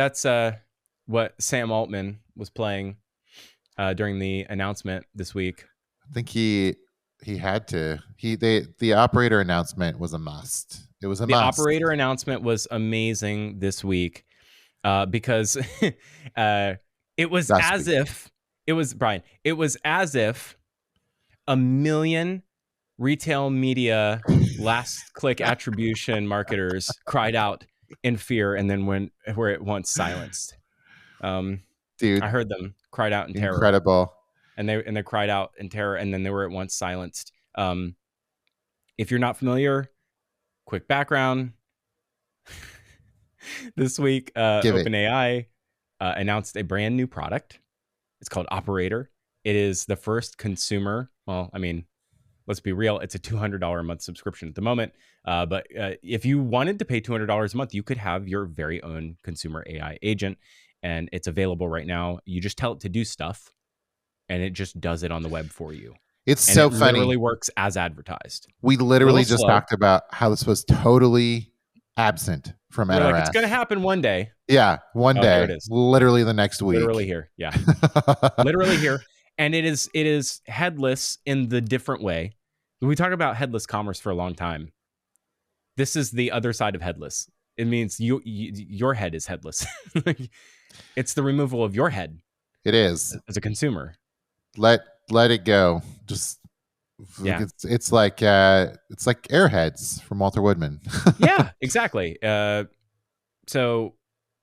That's what Sam Altman was playing during the announcement this week. I think he had to. The operator announcement was a must. It was a must. The operator announcement was amazing this week because it was Brian. It was as if a million retail media last click attribution marketers cried out in fear and then were at once silenced. Dude, I heard them cried out in terror. Incredible. And they cried out in terror and then they were at once silenced. If you're not familiar, quick background. This week, OpenAI announced a brand new product. It's called Operator. It is the first consumer. Well, I mean, let's be real. It's a $200 a month subscription at the moment. But if you wanted to pay $200 a month, you could have your very own consumer AI agent. And it's available right now. You just tell it to do stuff, and it just does it on the web for you. It's so funny. It literally works as advertised. We literally just talked about how this was totally absent from NRS. Like, it's going to happen one day. Yeah, one day. There it is. Literally the next week. Literally here. Yeah. Literally here. And it is headless in the different way. We talk about headless commerce for a long time. This is the other side of headless. It means your head is headless. It's the removal of your head. It is. As a consumer. Let it go. Just yeah. It's like Airheads from Walter Woodman. Yeah, exactly. So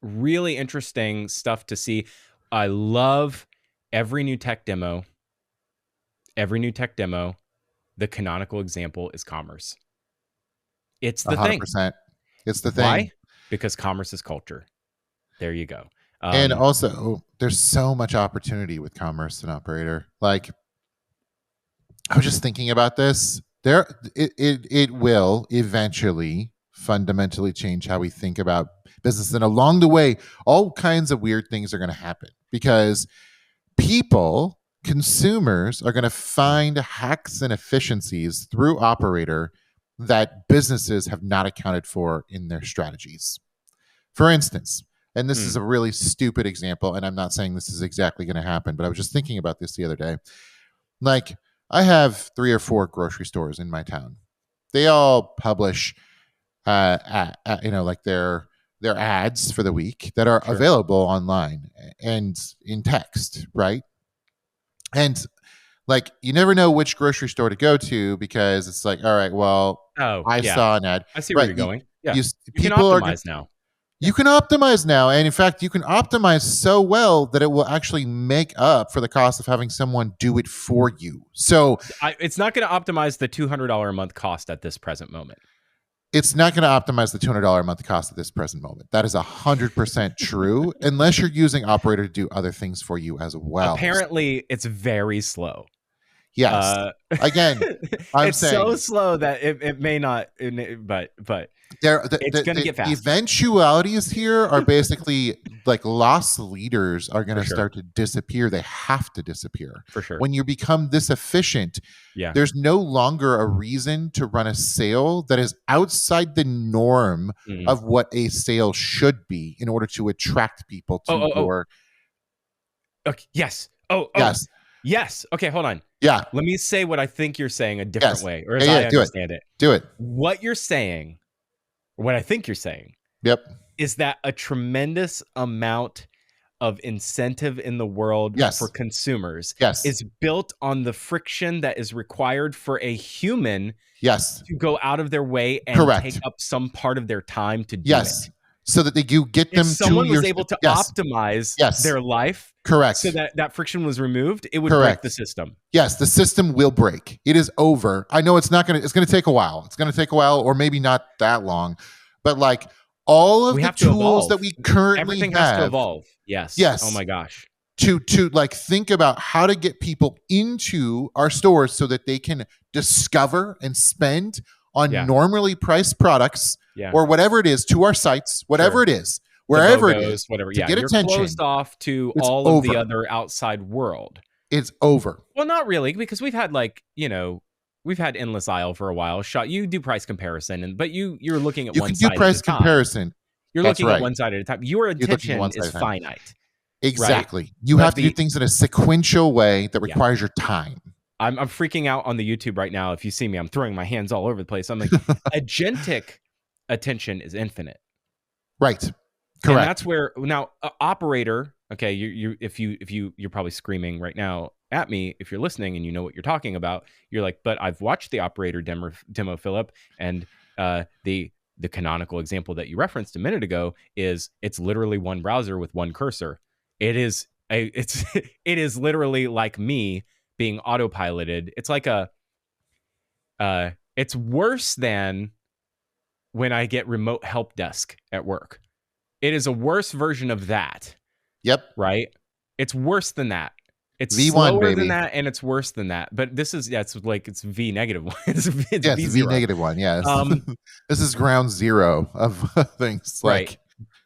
really interesting stuff to see. I love every new tech demo. The canonical example is commerce. It's the 100%. Thing. It's the thing. Why? Because commerce is culture. There you go. And also, there's so much opportunity with commerce and Operator. Like, I was just thinking about this. It will eventually fundamentally change how we think about business. And along the way, all kinds of weird things are going to happen because consumers are going to find hacks and efficiencies through Operator that businesses have not accounted for in their strategies. For instance, and this is a really stupid example, and I'm not saying this is exactly going to happen, but I was just thinking about this the other day. Like, I have 3 or 4 grocery stores in my town. They all publish, like their ads for the week that are available online and in text, right? And like, you never know which grocery store to go to because it's like, all right, well, I saw an ad. I see where you're going. Yeah, you can optimize now. You can optimize now. And in fact, you can optimize so well that it will actually make up for the cost of having someone do it for you. So it's not going to optimize the $200 a month cost at this present moment. It's not going to optimize the $200 a month cost at this present moment. That is 100% true, unless you're using Operator to do other things for you as well. Apparently, it's very slow. Yes. Again, it's so slow that it may not, but it's going to get fast. The eventualities here are basically like lost leaders are going to start to disappear. They have to disappear. For sure. When you become this efficient, there's no longer a reason to run a sale that is outside the norm of what a sale should be in order to attract people to your... Okay. Yes. Yes. Yes. Okay, hold on. Yeah. Let me say what I think you're saying a different way, or as I understand it. Do it. What you're saying, or what I think you're saying, is that a tremendous amount of incentive in the world for consumers is built on the friction that is required for a human to go out of their way and take up some part of their time to do it. So that you get them to someone was able to optimize their life. Correct. So that friction was removed, it would break the system. Yes, the system will break. It is over. I know it's going to take a while. It's going to take a while, or maybe not that long. But like all of the tools that we currently everything have. has to evolve. Yes. Oh my gosh. To like think about how to get people into our stores so that they can discover and spend on normally priced products or whatever it is, to our sites, whatever it is. Wherever it is, whatever. To get attention, you're closed off to all of the other outside world. It's over. Well, not really, because we've had we've had Endless Aisle for a while. You do price comparison, but you're looking at one side. You can do price comparison. You're That's looking at right. one side at a time. Your You're looking at attention one side is at a time. finite. Exactly. Right? You But have to do things in a sequential way that requires your time. I'm freaking out on the YouTube right now. If you see me, I'm throwing my hands all over the place. I'm like, agentic attention is infinite. Right. Correct. And that's where now operator. Okay, you're probably screaming right now at me if you're listening and you know what you're talking about. You're like, but I've watched the operator demo, Philip, and the canonical example that you referenced a minute ago is it's literally one browser with one cursor. It is literally like me being autopiloted. It's like it's worse than when I get remote help desk at work. It is a worse version of that. Yep. Right? It's worse than that. It's V1, slower baby. than that, and it's worse than that. But this is, it's V negative one. It's V0. V negative one, yes. This is ground zero of things. Right.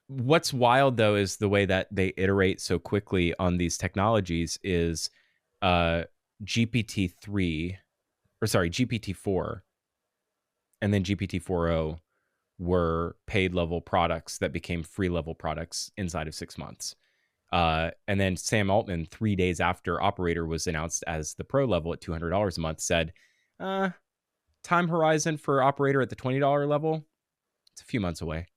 What's wild, though, is the way that they iterate so quickly on these technologies is GPT-4, and then GPT-4o were paid level products that became free level products inside of 6 months. And then Sam Altman, 3 days after Operator was announced as the pro level at $200 a month, said, time horizon for Operator at the $20 level, it's a few months away.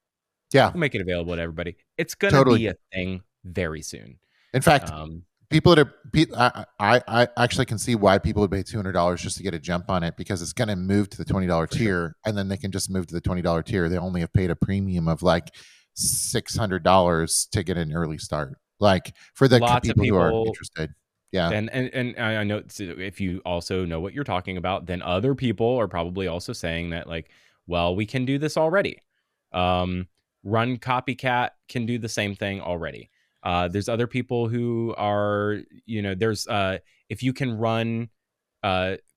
Yeah. We'll make it available to everybody. It's going to be a thing very soon. In fact, people that are, I actually can see why people would pay $200 just to get a jump on it, because it's going to move to the $20 tier, and then they can just move to the $20 tier. They only have paid a premium of like $600 to get an early start. Like for the people who are interested. Yeah. And I know if you also know what you're talking about, then other people are probably also saying that, like, well, we can do this already. Run Copycat can do the same thing already. There's other people who are, there's if you can run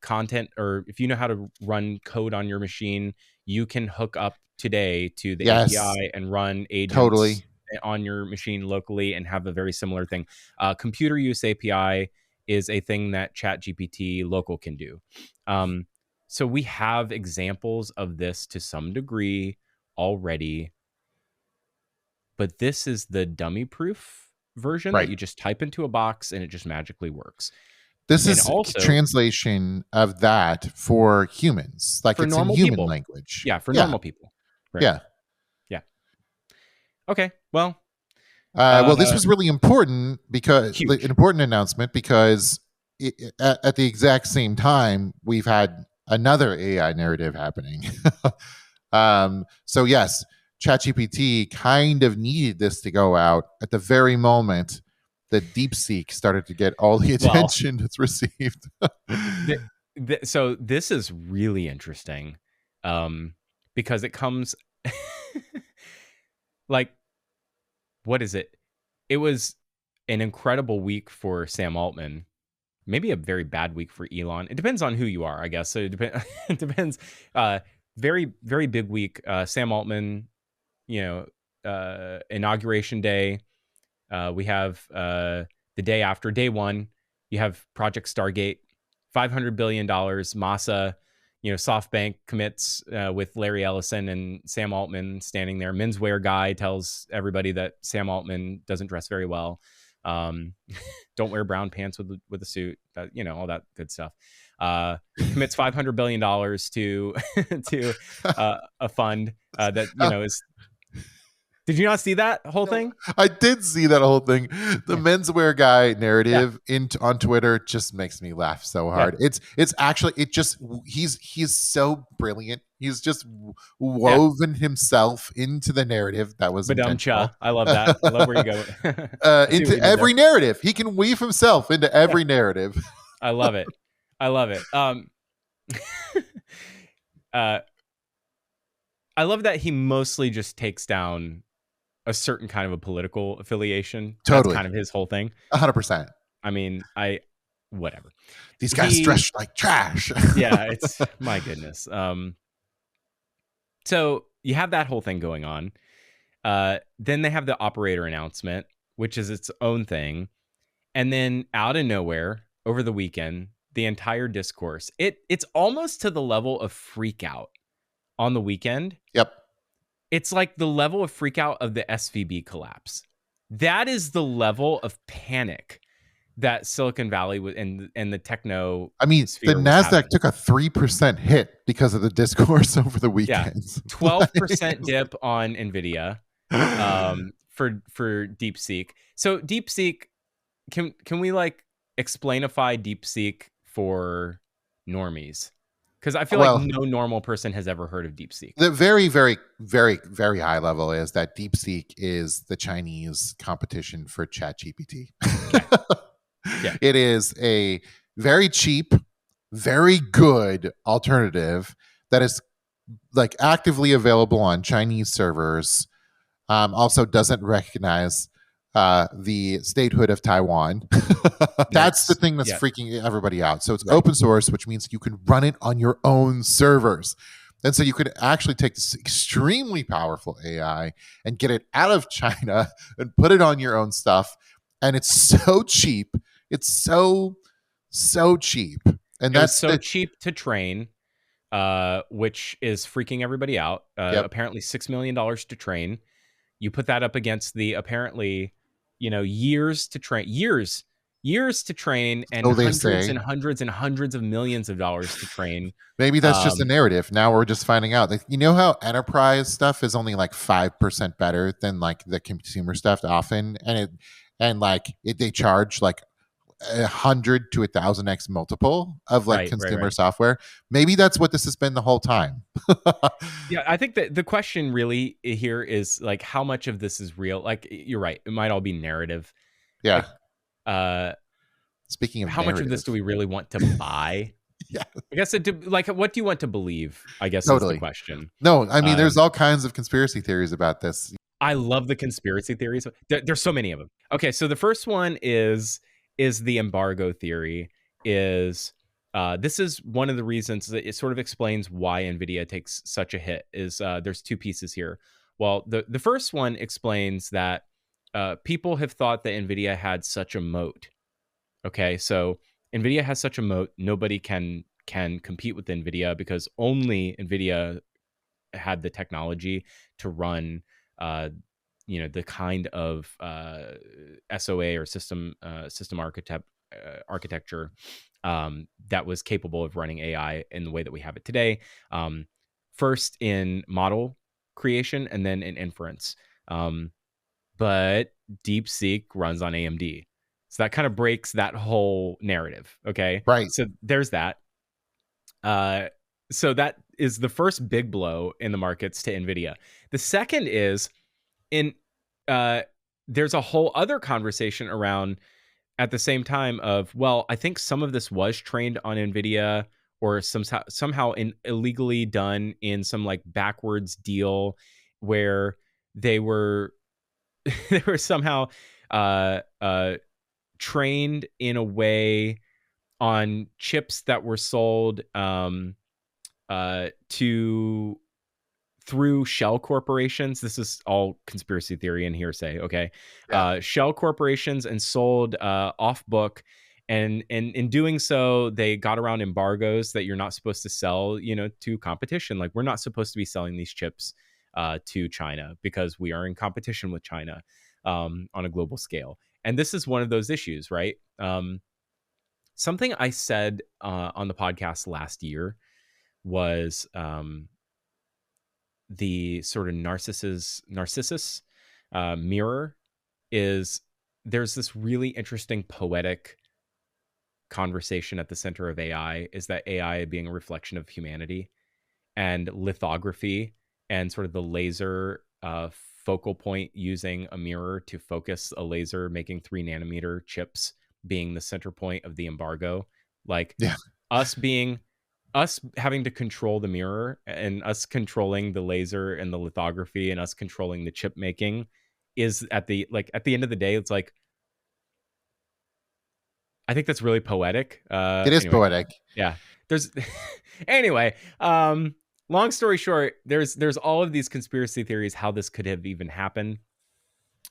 content, or if you know how to run code on your machine, you can hook up today to the API and run agents on your machine locally and have a very similar thing. Computer use API is a thing that ChatGPT local can do. So we have examples of this to some degree already, but this is the dummy proof version that you just type into a box and it just magically works. This is also translation of that for humans, like it's in human language. Yeah, for normal people. Right. Yeah. Okay, well. This was really important because an important announcement, because at the exact same time we've had another AI narrative happening. So yes, ChatGPT kind of needed this to go out at the very moment that DeepSeek started to get all the attention it's received. So this is really interesting, because it comes like, what is it? It was an incredible week for Sam Altman. Maybe a very bad week for Elon. It depends on who you are, I guess. So it depends. Very, very big week. Sam Altman, inauguration day. We have the day after, day one, you have Project Stargate, $500 billion. Masa, SoftBank commits with Larry Ellison and Sam Altman standing there. Menswear guy tells everybody that Sam Altman doesn't dress very well. Don't wear brown pants with a suit. All that good stuff. Commits $500 billion to a fund that is. Did you not see that whole thing? I did see that whole thing. The menswear guy narrative on Twitter just makes me laugh so hard. It's actually, he's so brilliant. He's just woven himself into the narrative that was intentional. I love that. I love where you go. Into every narrative. He can weave himself into every narrative. I love it. I love it. I love that he mostly just takes down a certain kind of a political affiliation. Totally. That's kind of his whole thing. 100%. I mean, whatever. These guys dress like trash. Yeah, it's my goodness. So you have that whole thing going on. Then they have the operator announcement, which is its own thing. And then out of nowhere, over the weekend, the entire discourse, it's almost to the level of freak out on the weekend. Yep. It's like the level of freak out of the SVB collapse. That is the level of panic that Silicon Valley and the techno I mean, the sphere was NASDAQ having. took a 3% hit because of the discourse over the Yeah, weekends. 12% dip on Nvidia for DeepSeek. So DeepSeek, can we like explainify DeepSeek for normies? Because I feel like Well, no normal person has ever heard of DeepSeek. the very, very, very, very high level is that DeepSeek is the Chinese competition for ChatGPT. Okay. Yeah. It is a very cheap, very good alternative that is like actively available on Chinese servers. Also doesn't recognize the statehood of Taiwan. That's the thing that's freaking everybody out. So it's open source, which means you can run it on your own servers. And so you could actually take this extremely powerful AI and get it out of China and put it on your own stuff. And it's so cheap. It's so cheap. And it was so cheap to train, which is freaking everybody out. Apparently $6 million to train. You put that up against the apparently, years to train, and hundreds and hundreds and hundreds of millions of dollars to train. Maybe that's just a narrative. Now we're just finding out. Like, you know how enterprise stuff is only like 5% better than like the consumer stuff often, and they charge like 100 to 1,000x multiple of like consumer software. Maybe that's what this has been the whole time. Yeah, I think that the question really here is like, how much of this is real? Like, you're right, it might all be narrative. Yeah. Like, speaking of how much of this do we really want to buy? Yeah, I guess what do you want to believe? I guess is the question. No, I mean, there's all kinds of conspiracy theories about this. I love the conspiracy theories. There's so many of them. Okay, so the first one is the embargo theory. This is one of the reasons that it sort of explains why Nvidia takes such a hit. There's two pieces here. Well, the first one explains that people have thought that Nvidia had such a moat. Okay, so Nvidia has such a moat, nobody can compete with Nvidia because only Nvidia had the technology to run the kind of SOA or system architecture that was capable of running AI in the way that we have it today. First in model creation and then in inference. But DeepSeek runs on AMD. So that kind of breaks that whole narrative. Okay. Right. So there's that. So that is the first big blow in the markets to Nvidia. The second is there's a whole other conversation around at the same time of, well, I think some of this was trained on Nvidia or somehow illegally done in some like backwards deal where they were somehow trained in a way on chips that were sold through shell corporations. This is all conspiracy theory and hearsay. Okay. Yeah. Shell corporations and sold off book. And in doing so, they got around embargoes that you're not supposed to sell, to competition. Like, we're not supposed to be selling these chips to China because we are in competition with China on a global scale. And this is one of those issues, right? Something I said on the podcast last year was the sort of Narcissus mirror is there's this really interesting poetic conversation at the center of AI, is that AI being a reflection of humanity, and lithography and sort of the laser focal point using a mirror to focus a laser, making 3 nanometer chips being the center point of the embargo. Like, us having to control the mirror and us controlling the laser and the lithography and us controlling the chip making is at the end of the day, it's like, I think that's really poetic. It is poetic. Yeah. There's anyway, long story short, there's all of these conspiracy theories how this could have even happened.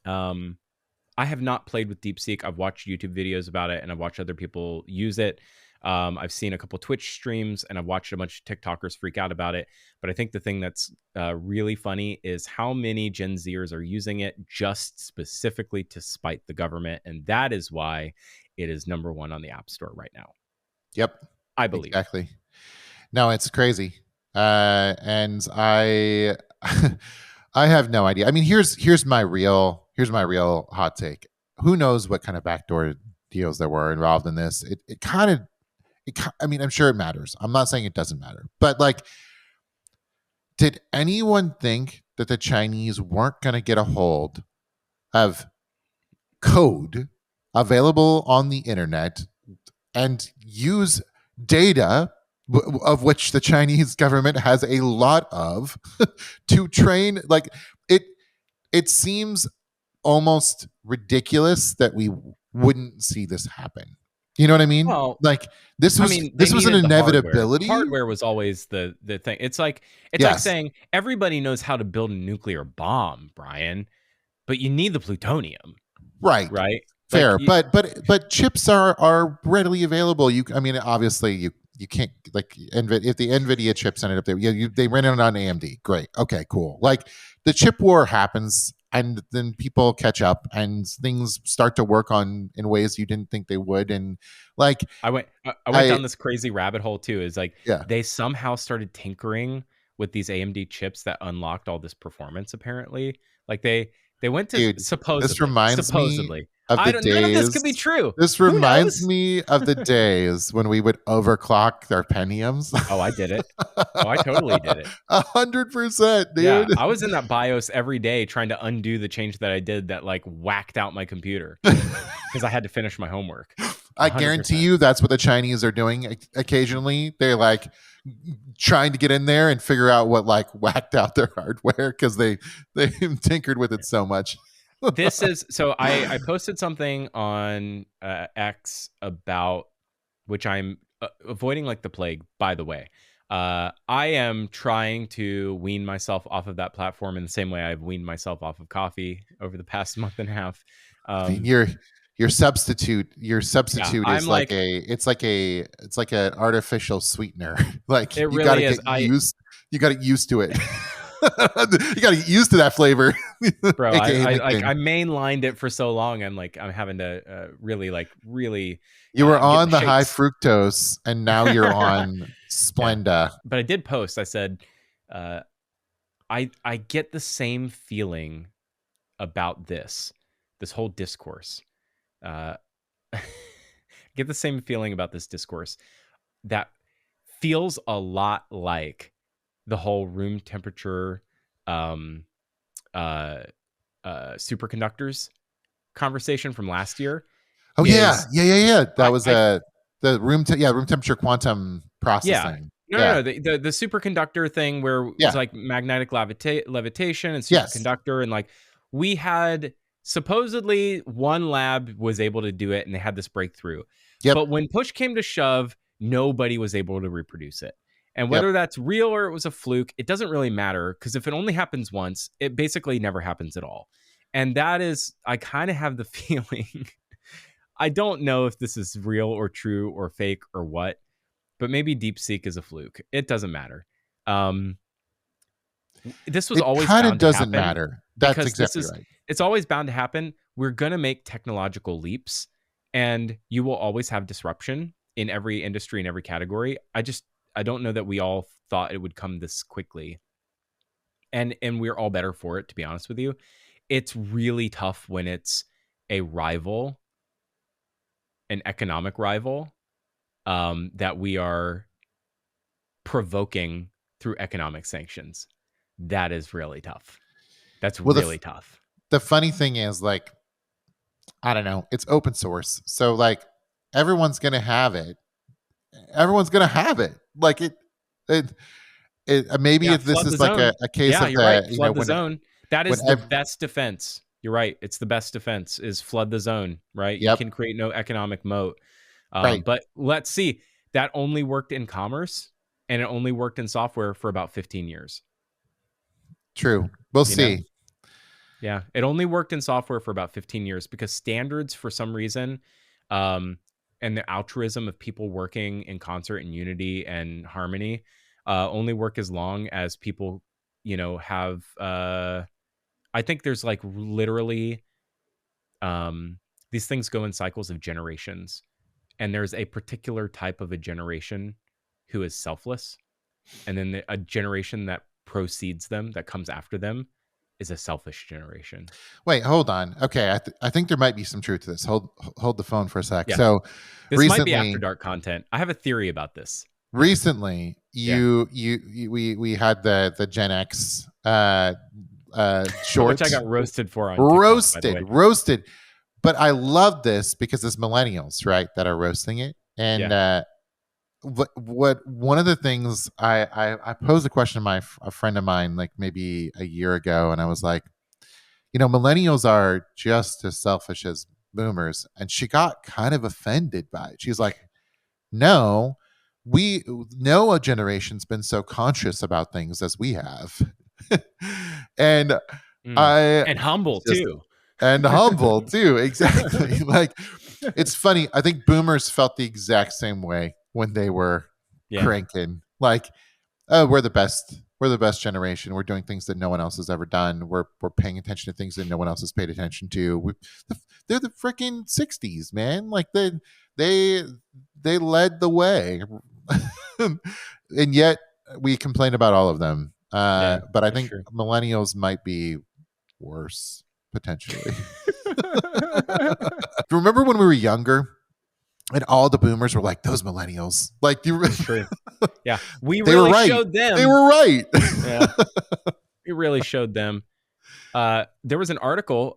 I have not played with DeepSeek. I've watched YouTube videos about it and I've watched other people use it. I've seen a couple Twitch streams, and I've watched a bunch of TikTokers freak out about it. But I think the thing that's really funny is how many Gen Zers are using it just specifically to spite the government. And that is why it is number one on the App Store right now. Yep. I believe. Exactly. No, it's crazy. And I I have no idea. I mean, here's my real hot take. Who knows what kind of backdoor deals there were involved in this? I mean, I'm sure it matters. I'm not saying it doesn't matter, but like, did anyone think that the Chinese weren't going to get a hold of code available on the internet and use data of which the Chinese government has a lot of to train? Like, it seems almost ridiculous that we wouldn't see this happen. You know what I mean? Well, like this was an inevitability. Hardware was always the thing. It's like like saying everybody knows how to build a nuclear bomb, Brian, but you need the plutonium. Right. Fair. Like, but chips are readily available. I mean, obviously you can't, like, if the NVIDIA chips ended up there, they ran it on AMD. Great. Okay, cool. Like, the chip war happens, and then people catch up and things start to work in ways you didn't think they would. And like, I went down this crazy rabbit hole too. Is like, yeah, they somehow started tinkering with these AMD chips that unlocked all this performance. Apparently, like they went to, supposedly. This reminds me of the days. None of this could be true. This reminds me of the days when we would overclock our Pentiums. Oh, I did it. Oh, I totally did it. 100%, dude. Yeah, I was in that BIOS every day trying to undo the change that I did that like whacked out my computer because I had to finish my homework. 100%. I guarantee you that's what the Chinese are doing occasionally. They're like trying to get in there and figure out what like whacked out their hardware because they tinkered with it so much. This is so I posted something on X about, which I'm avoiding like the plague, by the way. I am trying to wean myself off of that platform in the same way I've weaned myself off of coffee over the past month and a half. Your substitute is like an artificial sweetener. Like, it really is. You got to get used to it. You got to get used to that flavor, bro. I mainlined it for so long. I'm having to really. You were on the high fructose, and now you're on Splenda. Yeah. But I did post. I said, I get the same feeling about this whole discourse. Get the same feeling about this discourse that feels a lot like the whole room temperature superconductors conversation from last year. Oh, yeah. That was the room temperature quantum processing. No, the superconductor thing where it's like magnetic levitation and superconductor, and like we had supposedly one lab was able to do it and they had this breakthrough. But when push came to shove, nobody was able to reproduce it. And whether that's real or it was a fluke, it doesn't really matter, because if it only happens once, it basically never happens at all. And that is, I kind of have the feeling, I don't know if this is real or true or fake or what, but maybe DeepSeek is a fluke. It doesn't matter. This was always kind of doesn't matter. That's exactly right. It's always bound to happen. We're going to make technological leaps, and you will always have disruption in every industry, in every category. I don't know that we all thought it would come this quickly. And we're all better for it, to be honest with you. It's really tough when it's a rival, an economic rival, that we are provoking through economic sanctions. That is really tough. That's really tough. The funny thing is, like, I don't know, it's open source. So like everyone's going to have it. Like maybe if this is like a case of you're right. Flood the zone. That is the best defense. You're right. It's the best defense is flood the zone, right? You can create no economic moat. Right. But let's see. That only worked in commerce, and it only worked in software for about 15 years. True. We'll see. Yeah. It only worked in software for about 15 years because standards, for some reason, and the altruism of people working in concert and unity and harmony only work as long as people, have. I think there's like literally these things go in cycles of generations, and there's a particular type of a generation who is selfless, and then a generation that precedes them, that comes after them, is a selfish generation. Wait, hold on. Okay, I think there might be some truth to this. Hold the phone for a sec. Yeah. So This recently, might be After Dark content. I have a theory about this. Recently, we had the Gen X shorts, which I got roasted for on TikTok, roasted. But I love this because it's millennials, right, that are roasting it. And what one of the things I posed a question to a friend of mine like maybe a year ago, and I was like, millennials are just as selfish as boomers, and she got kind of offended by it. She's like, no, a generation's been so conscious about things as we have. And and humble too. And humble too. Exactly. Like, it's funny. I think boomers felt the exact same way when they were cranking. Like, oh, we're the best generation. We're doing things that no one else has ever done. We're paying attention to things that no one else has paid attention to. They're the freaking 60s, man. Like they led the way. And yet we complain about all of them. But I think millennials might be worse, potentially. Remember when we were younger and all the boomers were like, those millennials? Like, true. Yeah. They really right. Showed them. They were right. Yeah. We really showed them. There was an article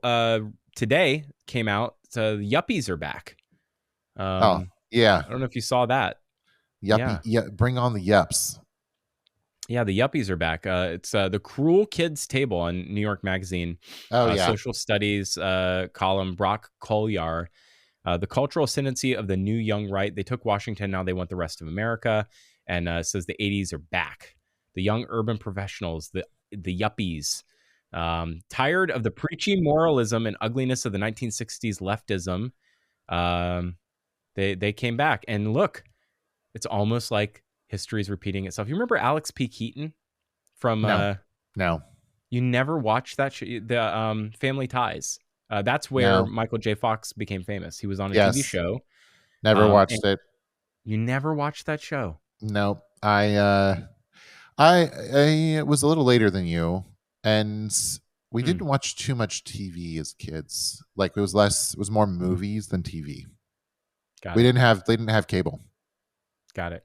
today came out. The yuppies are back. Oh, yeah. I don't know if you saw that. Yuppie. Yeah. Bring on the yups. Yeah, the yuppies are back. It's the Cruel Kids Table on New York Magazine. Social studies column. Brock Kolyar. The cultural ascendancy of the new young right. They took Washington, now they want the rest of America. And says the 80s are back. The young urban professionals, the yuppies, tired of the preachy moralism and ugliness of the 1960s leftism. They came back. And look, it's almost like history is repeating itself. You remember Alex P. Keaton from No. You never watched that the Family Ties. That's where Michael J. Fox became famous. He was on a TV show. Never watched it. You never watched that show? No. I was a little later than you, and we didn't watch too much TV as kids. Like it was more movies than TV. They didn't have cable. Got it.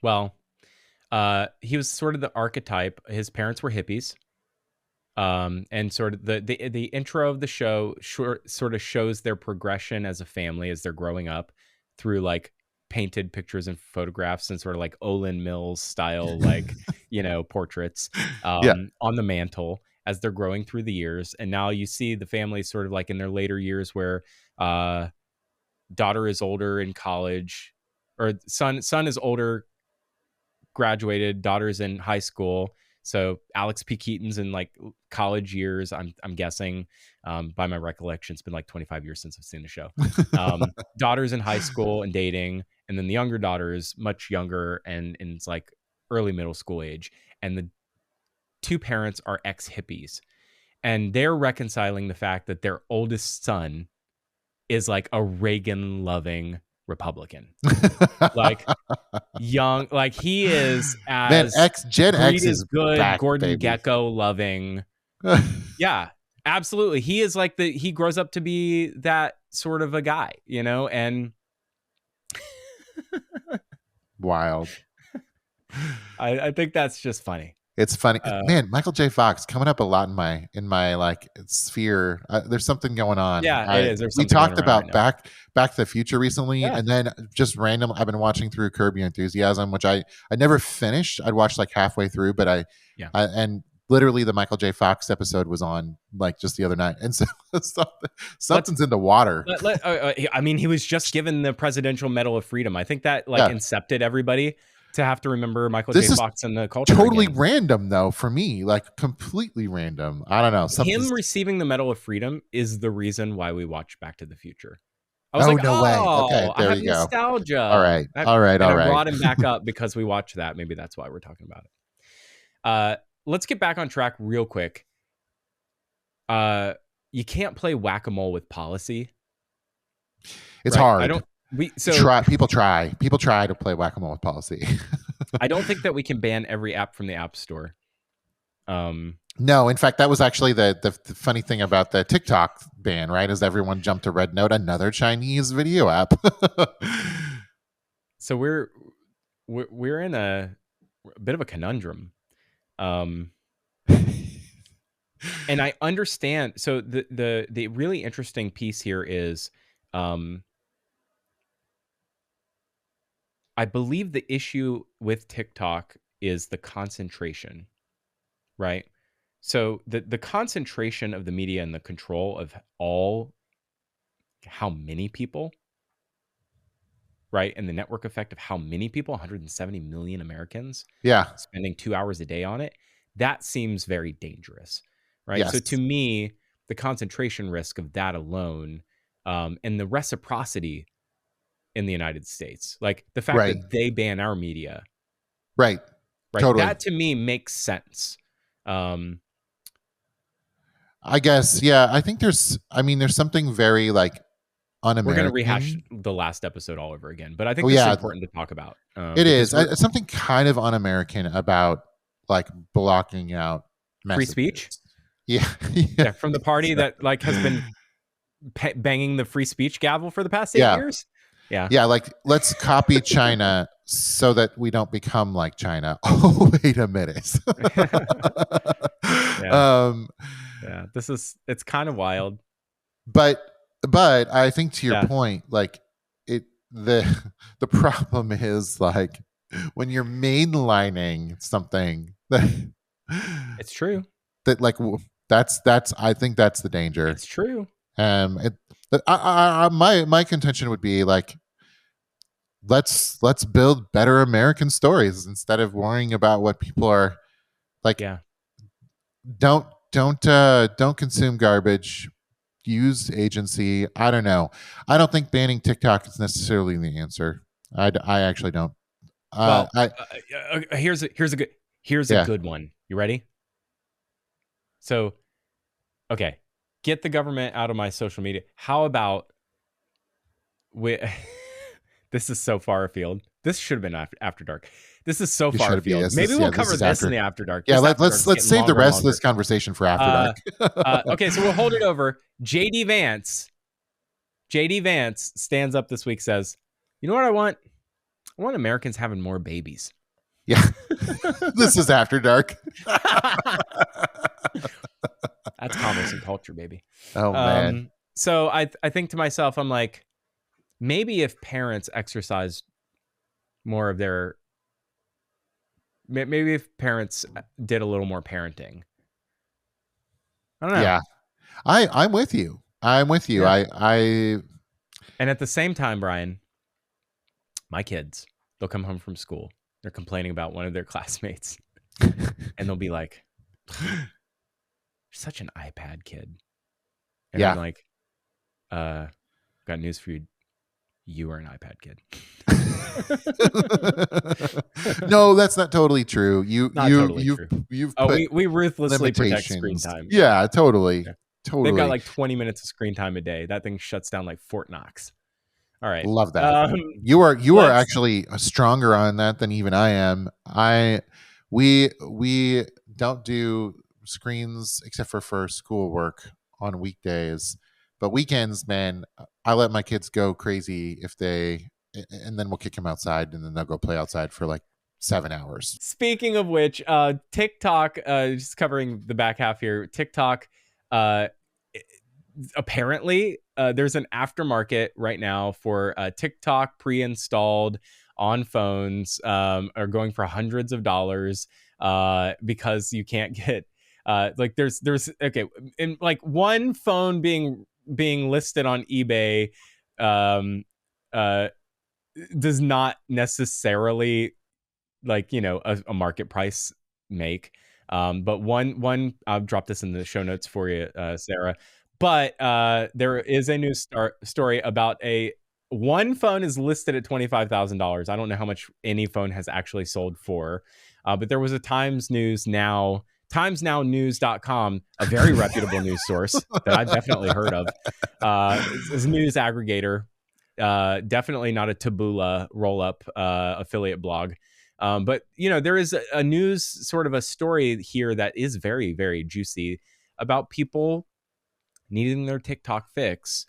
Well, he was sort of the archetype. His parents were hippies. And sort of the intro of the show sort of shows their progression as a family as they're growing up through like painted pictures and photographs and sort of like Olin Mills style, like, portraits on the mantle as they're growing through the years. And now you see the family sort of like in their later years where daughter is older in college, or son is older, graduated, daughter's in high school. So Alex P. Keaton's in like college years, I'm guessing, by my recollection. It's been like 25 years since I've seen the show. Daughter's in high school and dating, and then the younger daughter is much younger and it's like early middle school age. And the two parents are ex-hippies, and they're reconciling the fact that their oldest son is like a Reagan-loving Republican, like young, like he is as Gen X is good, back, Gordon baby. Gekko loving. Yeah, absolutely. He is like he grows up to be that sort of a guy, and wild. I think that's just funny. It's funny, man. Michael J. Fox coming up a lot in my like sphere. There's something going on. Yeah, it is. We talked about Back to the Future recently, and then just random. I've been watching through Curb Your Enthusiasm, which I never finished. I'd watched like halfway through, but and literally the Michael J. Fox episode was on like just the other night, and so something's in the water. I mean, he was just given the Presidential Medal of Freedom. I think that incepted everybody to have to remember Michael J. Fox and the culture. Totally again. Random though for me, like completely random. I don't know. Him receiving the Medal of Freedom is the reason why we watch Back to the Future. I was Oh, like, no way. Okay, oh, I there have you go. All nostalgia. right. All right. And All I right. brought him back up because we watched that. Maybe that's why we're talking about it. Let's get back on track real quick. You can't play whack-a-mole with policy. It's right? hard. People try to play whack-a-mole with policy. I don't think that we can ban every app from the App Store. No, in fact, that was actually the funny thing about the TikTok ban, right? Is everyone jumped to Red Note, another Chinese video app. So we're in a bit of a conundrum. And I understand. So the really interesting piece here is, I believe the issue with TikTok is the concentration, right? So the concentration of the media and the control of how many people, right? And the network effect of how many people, 170 million Americans, spending 2 hours a day on it, that seems very dangerous, right? Yes. So to me, the concentration risk of that alone, and the reciprocity in the United States, like the fact that they ban our media, right? Totally. That to me makes sense. I guess, yeah. I think there's something very like un-American. We're going to rehash the last episode all over again, but I think this is important to talk about. It is. It's something kind of un-American about like blocking out free speech. Yeah. From the party that like has been banging the free speech gavel for the past 8 years. Yeah. Like, let's copy China so that we don't become like China. Oh, wait a minute. It's kind of wild. But I think to your point, like the problem is like when you're mainlining something that it's true. That like that's I think that's the danger. It's true. My contention would be like, let's build better American stories instead of worrying about what people are like. Don't consume garbage. Use agency. I don't know. I don't think banning TikTok is necessarily the answer. I actually don't. Here's a good one. You ready? So, okay, get the government out of my social media. How about this is so far afield. This should have been after dark. This is so far afield. Maybe we'll cover this in the after dark. Yeah, let's save the rest of this conversation for after dark. Okay, so we'll hold it over. JD Vance stands up this week, says, "You know what I want? I want Americans having more babies." Yeah. This is after dark. That's commerce and culture, baby. Oh man. So I think to myself, I'm like, maybe if parents exercised more of their, maybe if parents did a little more parenting. I don't know. Yeah, I'm with you. Yeah. And at the same time, Brian, my kids, they'll come home from school. They're complaining about one of their classmates, and they'll be like, "You're such an iPad kid." And I'm like, got news for you. You are an iPad kid. No, that's not totally true. You've we ruthlessly protect screen time. Yeah, totally. Totally. They've got like 20 minutes of screen time a day. That thing shuts down like Fort Knox. All right. Love that. You are actually stronger on that than even I am. We don't do screens except for schoolwork on weekdays, but weekends, man, I let my kids go crazy and then we'll kick them outside, and then they'll go play outside for like 7 hours. Speaking of which, TikTok, just covering the back half here, TikTok, apparently there's an aftermarket right now for TikTok pre-installed on phones, are going for hundreds of dollars, because you can't get like there's okay, in like one phone being listed on eBay does not necessarily like, you know, a market price make, but one I'll drop this in the show notes for you, Sarah, But there is a news story about one phone is listed at $25,000. I don't know how much any phone has actually sold for, but there was a timesnownews.com, a very reputable news source that I've definitely heard of. It's a news aggregator, definitely not a Taboola roll-up affiliate blog. But, there is a news sort of a story here that is very, very juicy about people needing their TikTok fix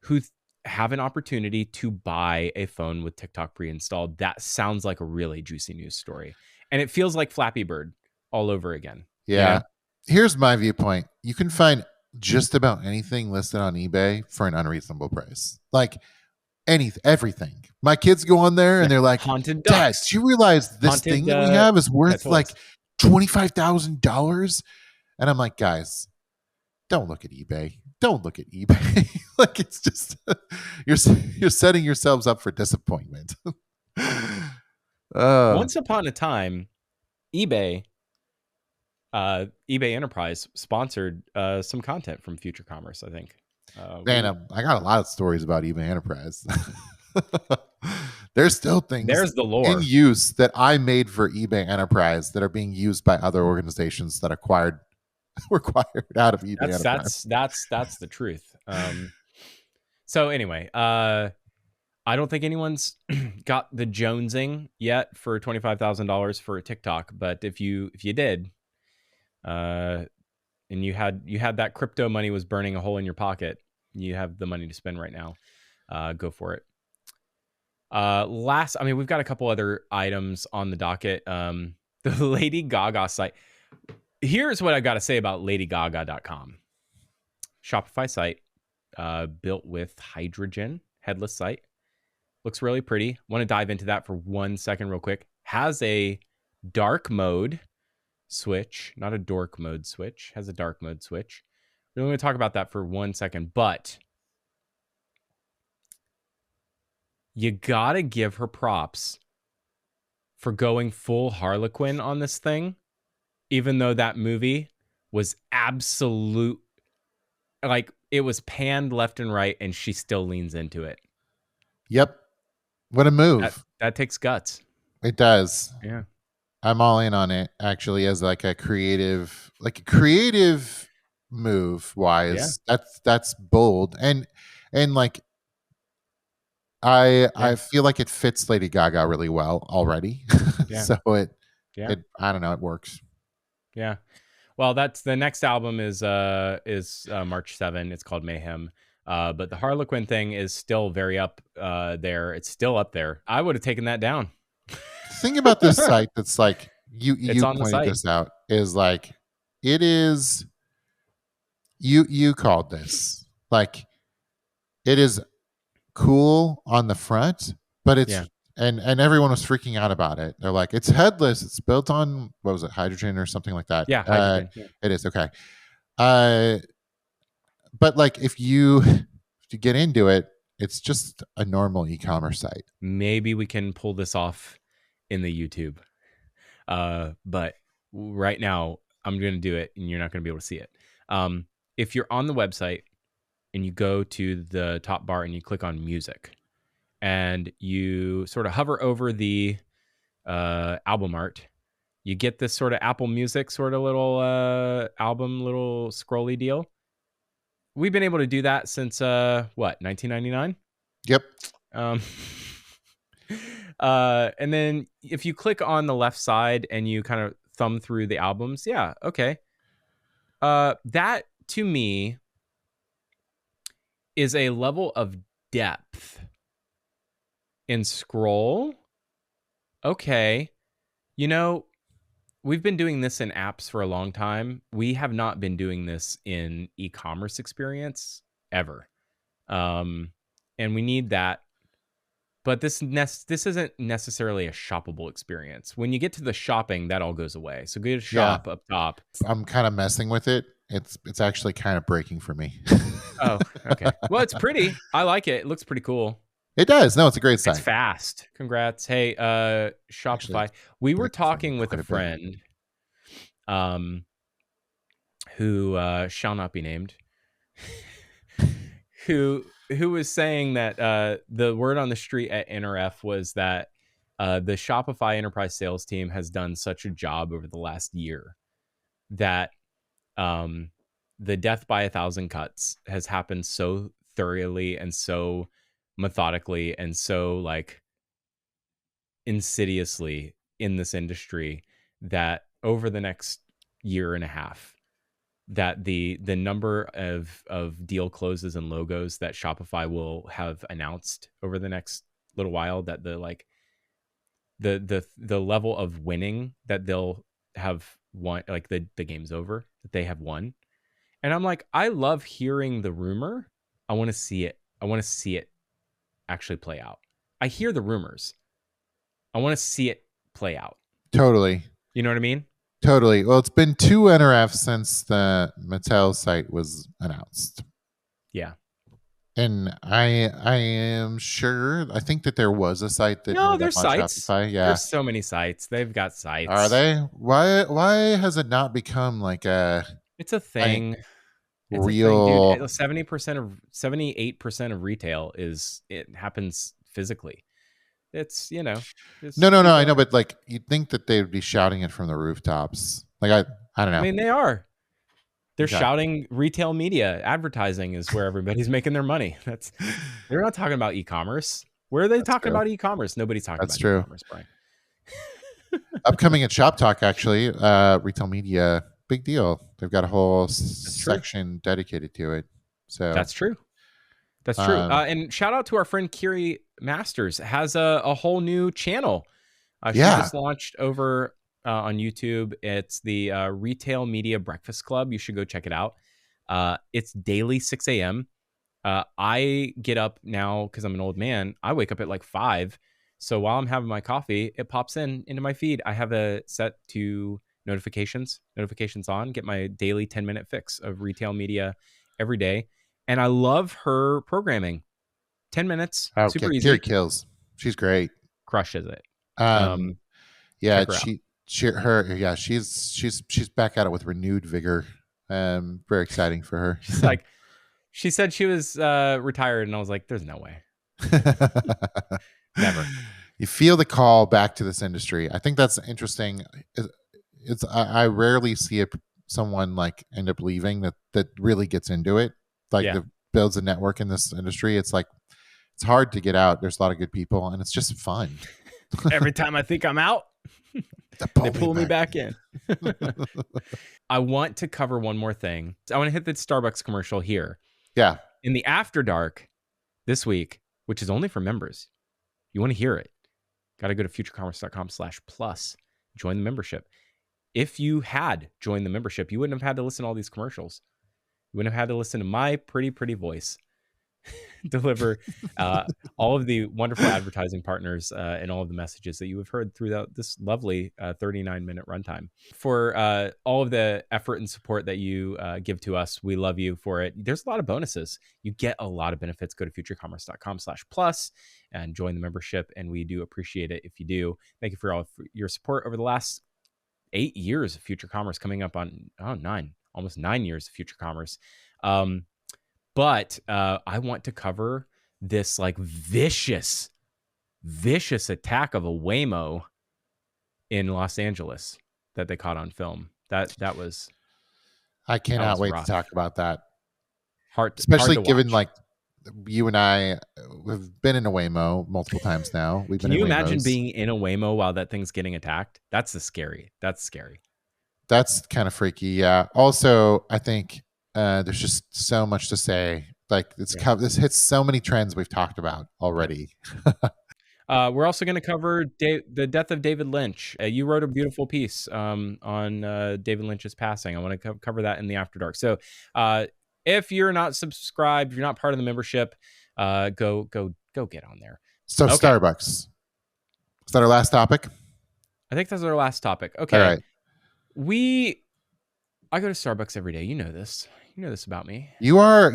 who have an opportunity to buy a phone with TikTok pre-installed. That sounds like a really juicy news story. And it feels like Flappy Bird all over again. Yeah. Here's my viewpoint. You can find just about anything listed on eBay for an unreasonable price. Like everything. My kids go on there and they're like, Haunted Dad, ducks. do you realize this thing that we have is worth like $25,000? And I'm like, guys, don't look at eBay. Don't look at eBay. Like, it's just you're setting yourselves up for disappointment. Once upon a time, eBay Enterprise sponsored some content from Future Commerce, I think. Man, I got a lot of stories about eBay Enterprise. There's still things there's the lore in use that I made for eBay Enterprise that are being used by other organizations that were acquired out of eBay Enterprise. That's the truth. So anyway, I don't think anyone's got the jonesing yet for $25,000 for a TikTok, but if you did, and you had that crypto money was burning a hole in your pocket, you have the money to spend right now. Go for it. We've got a couple other items on the docket. The Lady Gaga site. Here's what I got to say about LadyGaga.com. Shopify site, built with hydrogen, headless site. Looks really pretty. Want to dive into that for 1 second real quick. Has a dark mode switch, not a dork mode switch. Has a dark mode switch. We're going to talk about that for 1 second, but you got to give her props for going full Harlequin on this thing. Even though that movie was absolute, like, it was panned left and right, and she still leans into it. Yep. What a move. That takes guts. It does. Yeah. I'm all in on it, actually, as like a creative move wise. Yeah. That's bold. And like, I feel like it fits Lady Gaga really well already. Yeah. So it I don't know, it works. Yeah. Well, that's the next album is March 7. It's called Mayhem. But the Harlequin thing is still very up there. It's still up there. I would have taken that down. The thing about this site that's like you pointed this out is like it is you called this. Like it is cool on the front, but it's and everyone was freaking out about it. They're like, it's headless. It's built on, what was it, hydrogen or something like that? Yeah, hydrogen. It is, okay. But like, if you get into it, it's just a normal e-commerce site. Maybe we can pull this off in the YouTube. But right now, I'm going to do it, and you're not going to be able to see it. If you're on the website, and you go to the top bar, and you click on music, and you sort of hover over the album art, you get this sort of Apple Music sort of little album, little scrolly deal. We've been able to do that since 1999? Yep. And then if you click on the left side and you kind of thumb through the albums, yeah, okay. That to me is a level of depth in scroll. Okay. We've been doing this in apps for a long time. We have not been doing this in e-commerce experience ever. And we need that. But this isn't necessarily a shoppable experience. When you get to the shopping, that all goes away. So go to shop up top. I'm kind of messing with it. It's actually kind of breaking for me. Oh, okay. Well, it's pretty. I like it. It looks pretty cool. It does. No, it's a great site. It's fast. Congrats. Hey, Shopify. Actually, we were talking with a friend who shall not be named. who was saying that the word on the street at NRF was that the Shopify enterprise sales team has done such a job over the last year that the death by 1,000 cuts has happened so thoroughly and so methodically and so like insidiously in this industry that over the next year and a half, that the number of deal closes and logos that Shopify will have announced over the next little while, that the like the level of winning that they'll have won, like the game's over, that they have won. And I'm like, I love hearing the rumor. I want to see it. I want to see it actually play out. I hear the rumors. I want to see it play out. Totally. You know what I mean? Totally. Well, it's been 2 NRFs since the Mattel site was announced. Yeah. And I am sure, I think that there was a site that no, there's sites. Shopify. Yeah. There's so many sites. They've got sites. Are they? Why has it not become like a... It's a thing. It's real... a thing, dude. 78% of retail happens physically. It's, you know. No, I know, but like you'd think that they would be shouting it from the rooftops. Like I don't know. I mean, they are. They're shouting retail media. Advertising is where everybody's making their money. They're not talking about e-commerce. Where are they talking about e-commerce? Nobody's talking about e-commerce, Brian. Upcoming at Shop Talk, actually, retail media, big deal. They've got a whole section dedicated to it. So that's true. That's true. And shout out to our friend Kiri Masters, has a whole new channel. She just launched over on YouTube. It's the Retail Media Breakfast Club. You should go check it out. It's daily 6 a.m. I get up now because I'm an old man. I wake up at like 5. So while I'm having my coffee, it pops into my feed. I have it set to notifications on, get my daily 10-minute fix of retail media every day. And I love her programming. 10 minutes, super easy. Kiri kills. She's great. Crushes it. She's back at it with renewed vigor. Very exciting for her. She's like, she said she was retired, and I was like, "There's no way." Never. You feel the call back to this industry. I think that's interesting. I rarely see someone like end up leaving that really gets into it. Like that builds a network in this industry. It's like, it's hard to get out. There's a lot of good people and it's just fun. Every time I think I'm out, they pull me back in. I want to cover one more thing. I want to hit the Starbucks commercial here. Yeah. In the After Dark this week, which is only for members, you want to hear it, got to go to futurecommerce.com/plus, join the membership. If you had joined the membership, you wouldn't have had to listen to all these commercials. You wouldn't have had to listen to my pretty voice deliver all of the wonderful advertising partners and all of the messages that you have heard throughout this lovely 39-minute runtime. For all of the effort and support that you give to us, we love you for it. There's a lot of bonuses. You get a lot of benefits. Go to futurecommerce.com/plus and join the membership, and we do appreciate it if you do. Thank you for all your support over the last 8 years of Future Commerce, coming up on almost 9 years of Future Commerce. But I want to cover this like vicious attack of a Waymo in Los Angeles that they caught on film. That was. I cannot wait to talk about that. Especially given like you and I have been in a Waymo multiple times now. Can you imagine being in a Waymo while that thing's getting attacked? That's scary. That's kind of freaky. Yeah. Also, I think there's just so much to say. Like this hits so many trends we've talked about already. We're also going to cover the death of David Lynch. You wrote a beautiful piece on David Lynch's passing. I want to cover that in the After Dark. So if you're not subscribed, if you're not part of the membership, go get on there. So okay. Starbucks. Is that our last topic? I think that's our last topic. Okay. All right. I go to Starbucks every day. You know this. You know this about me. You are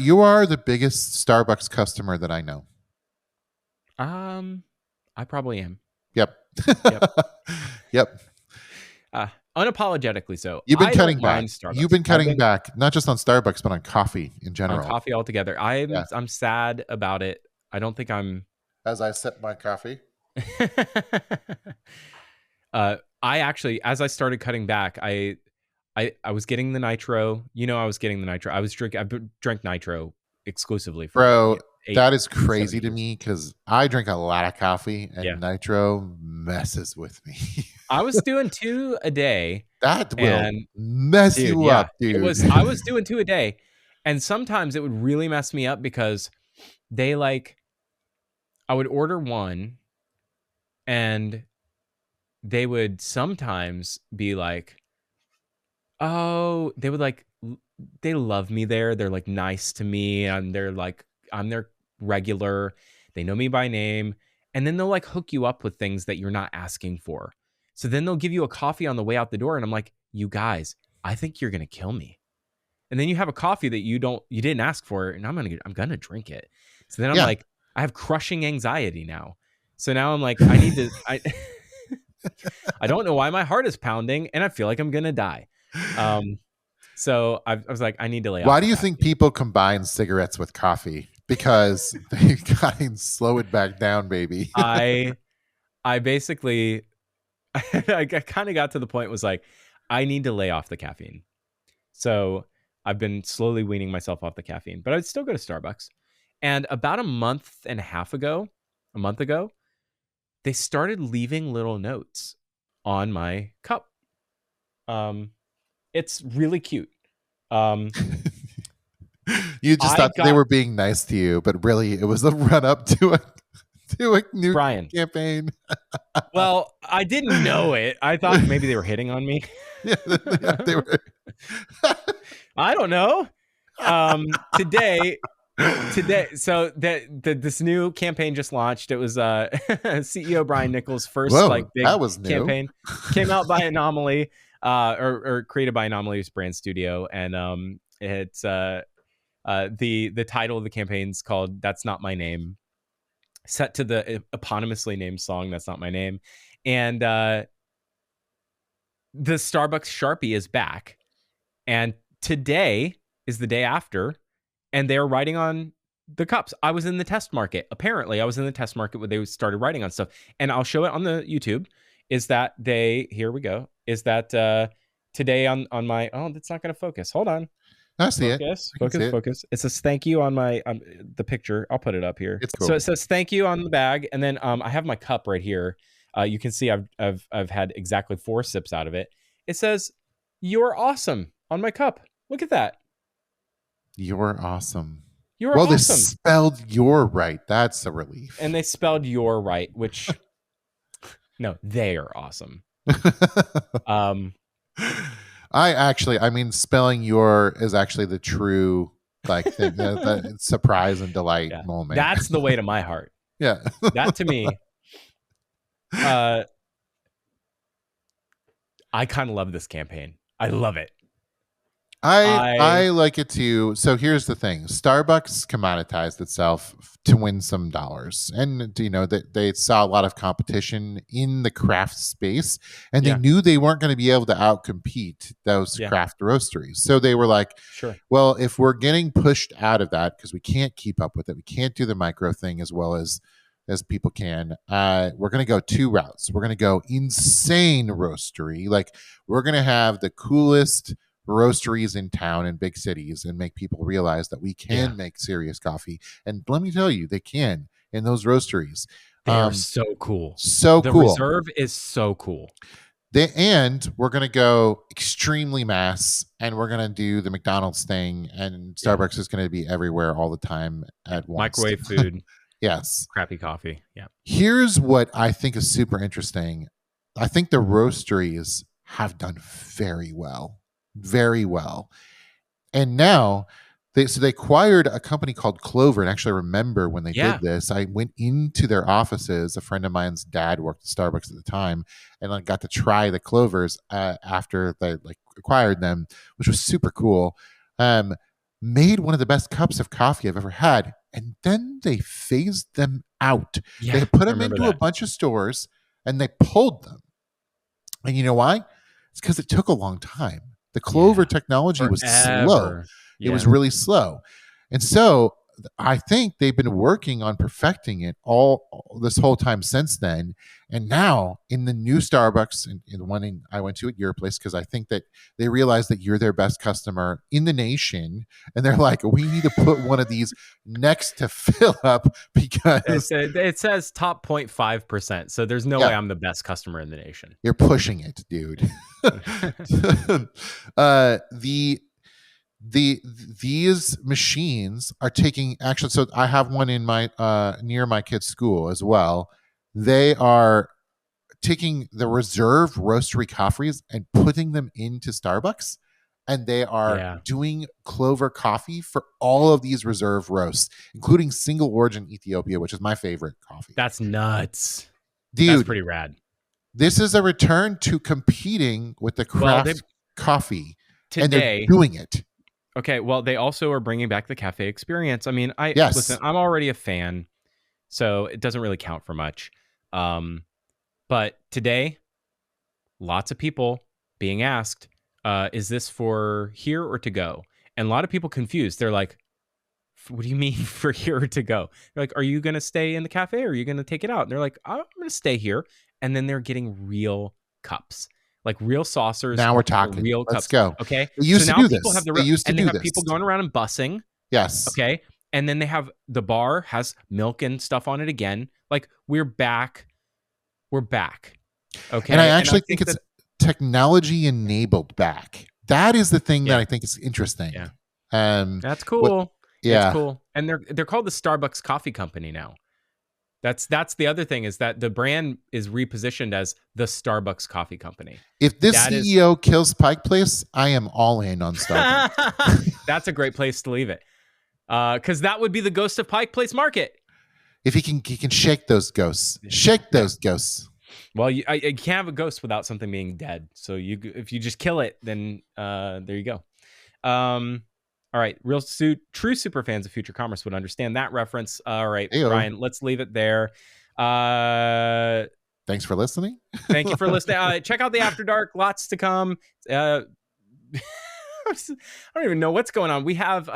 the biggest Starbucks customer that I know. I probably am. Yep. Yep. unapologetically so. You've been I cutting don't back. mind Starbucks. You've been cutting back, not just on Starbucks, but on coffee in general. On coffee altogether. I'm sad about it. I don't think I'm. As I sip my coffee. I actually, as I started cutting back, I was getting the nitro. I was getting the nitro. I drank nitro exclusively for Bro. That is 7 crazy to years. me because I drink a lot of coffee and nitro messes with me. I was doing 2 a day. That will mess you up, dude. I was doing 2 a day. And sometimes it would really mess me up because I would order one and they would sometimes be like, oh, they love me there. They're like nice to me. And they're like, I'm their regular. They know me by name. And then they'll like hook you up with things that you're not asking for. So then they'll give you a coffee on the way out the door. And I'm like, you guys, I think you're going to kill me. And then you have a coffee that you didn't ask for. And I'm going to drink it. So then I'm like, I have crushing anxiety now. So now I'm like, I need to, I don't know why my heart is pounding and I feel like I'm going to die. So I was like, I need to lay off. Why do you think people combine cigarettes with coffee? Because they kind slow it back down, baby. I basically, I kind of got to the point was like, I need to lay off the caffeine. So I've been slowly weaning myself off the caffeine, but I'd still go to Starbucks. And about a month ago, they started leaving little notes on my cup. It's really cute. You just thought they were being nice to you, but really it was the run up to a new campaign. Well, I didn't know it. I thought maybe they were hitting on me. Yeah, they were. I don't know. Today, so this new campaign just launched. It was CEO Brian Nichols' first big campaign. Came out by Anomaly, or created by Anomaly's brand studio, and it's the title of the campaign is called "That's Not My Name," set to the eponymously named song "That's Not My Name," and the Starbucks Sharpie is back, and today is the day after. And they're writing on the cups. I was in the test market. Apparently, I was in the test market where they started writing on stuff. And I'll show it on the YouTube. Here we go. Is that today on my, that's not going to focus. Hold on. I see it. Focus. It says thank you on my, the picture. I'll put it up here. It's cool. So it says thank you on the bag. And then I have my cup right here. You can see I've had exactly 4 sips out of it. It says, "You're awesome" on my cup. Look at that. You're awesome. You're awesome. They spelled "you're" right. That's a relief. And they spelled "you're" right, which no, they are awesome. Spelling "your" is actually the true the surprise and delight moment. That's the way to my heart. Yeah. That to me, I kind of love this campaign. I love it. I like it too. So here's the thing: Starbucks commoditized itself to win some dollars, and they saw a lot of competition in the craft space, and they knew they weren't going to be able to outcompete those craft roasteries. So they were like, "Sure, well, if we're getting pushed out of that because we can't keep up with it, we can't do the micro thing as well as people can. We're going to go 2 routes. We're going to go insane roastery, like we're going to have the coolest roasteries in town in big cities and make people realize that we can make serious coffee. And let me tell you, they can in those roasteries. They're so cool. The Reserve is so cool. And we're going to go extremely mass, and we're going to do the McDonald's thing, and Starbucks is going to be everywhere all the time at once. Microwave food. Yes. Crappy coffee. Yeah. Here's what I think is super interesting. I think the roasteries have done very well. Very well. And now they acquired a company called Clover. And actually, I remember when they did this, I went into their offices. A friend of mine's dad worked at Starbucks at the time, and I got to try the Clovers after they acquired them, which was super cool. Made one of the best cups of coffee I've ever had. And then they phased them out. They put them into a bunch of stores and they pulled them. And you know why? It's because it took a long time. The Clover technology was slow. It was really slow. And so I think they've been working on perfecting it all this whole time since then. And now in the new Starbucks, and the one I went to at your place, because I think that they realize that you're their best customer in the nation. And they're like, we need to put one of these next to Phillip because it says top 0.5%. So there's no way I'm the best customer in the nation. You're pushing it, dude. These machines are taking action. So I have one in my near my kid's school as well. They are taking the reserve roastery coffees and putting them into Starbucks, and they are doing Clover coffee for all of these reserve roasts, including single origin Ethiopia, which is my favorite coffee. That's nuts, dude. That's pretty rad. This is a return to competing with the craft coffee, and they're doing it. Okay, well, they also are bringing back the cafe experience. I mean, listen, I'm already a fan, so it doesn't really count for much. But today, lots of people being asked, is this for here or to go? And a lot of people confused. They're like, what do you mean for here or to go? They're like, are you going to stay in the cafe or are you going to take it out? And they're like, I'm going to stay here. And then they're getting real cups. Like real saucers. Now we're talking. Real cups. Let's go. Okay. They used to do this. They used to do this. Have people going around and bussing. Yes. Okay. And then they have the bar has milk and stuff on it again. Like we're back. We're back. Okay. And I actually think it's technology enabled back. That is the thing that I think is interesting. Yeah. That's cool. That's cool. And they're called the Starbucks Coffee Company now. That's the other thing is that the brand is repositioned as the Starbucks Coffee Company. If this CEO kills Pike Place, I am all in on Starbucks. That's a great place to leave it. Because that would be the ghost of Pike Place Market. If he can shake those ghosts. Shake those ghosts. Well, you can't have a ghost without something being dead. So if you just kill it, then there you go. All right, true super fans of Future Commerce would understand that reference. All right, Brian, let's leave it there. Thanks for listening. Thank you for listening. Check out the After Dark. Lots to come. I don't even know what's going on. We have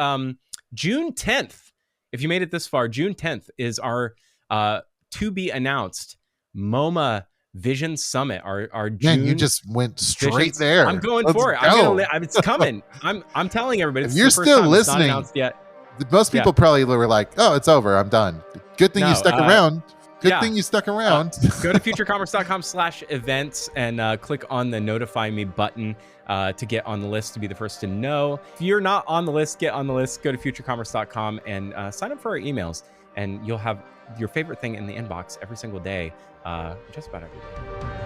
June 10th. If you made it this far, June 10th is our to be announced MoMA Vision Summit. Our June. Man, you just went straight there. I'm going for it. It's coming. I'm telling everybody. If you're still listening, it's not announced yet. Most people probably were like, "Oh, it's over. I'm done." Good thing you stuck around. Good thing you stuck around. Go to futurecommerce.com/events and click on the notify me button to get on the list to be the first to know. If you're not on the list, get on the list. Go to futurecommerce.com and sign up for our emails, and you'll have your favorite thing in the inbox every single day, just about every day.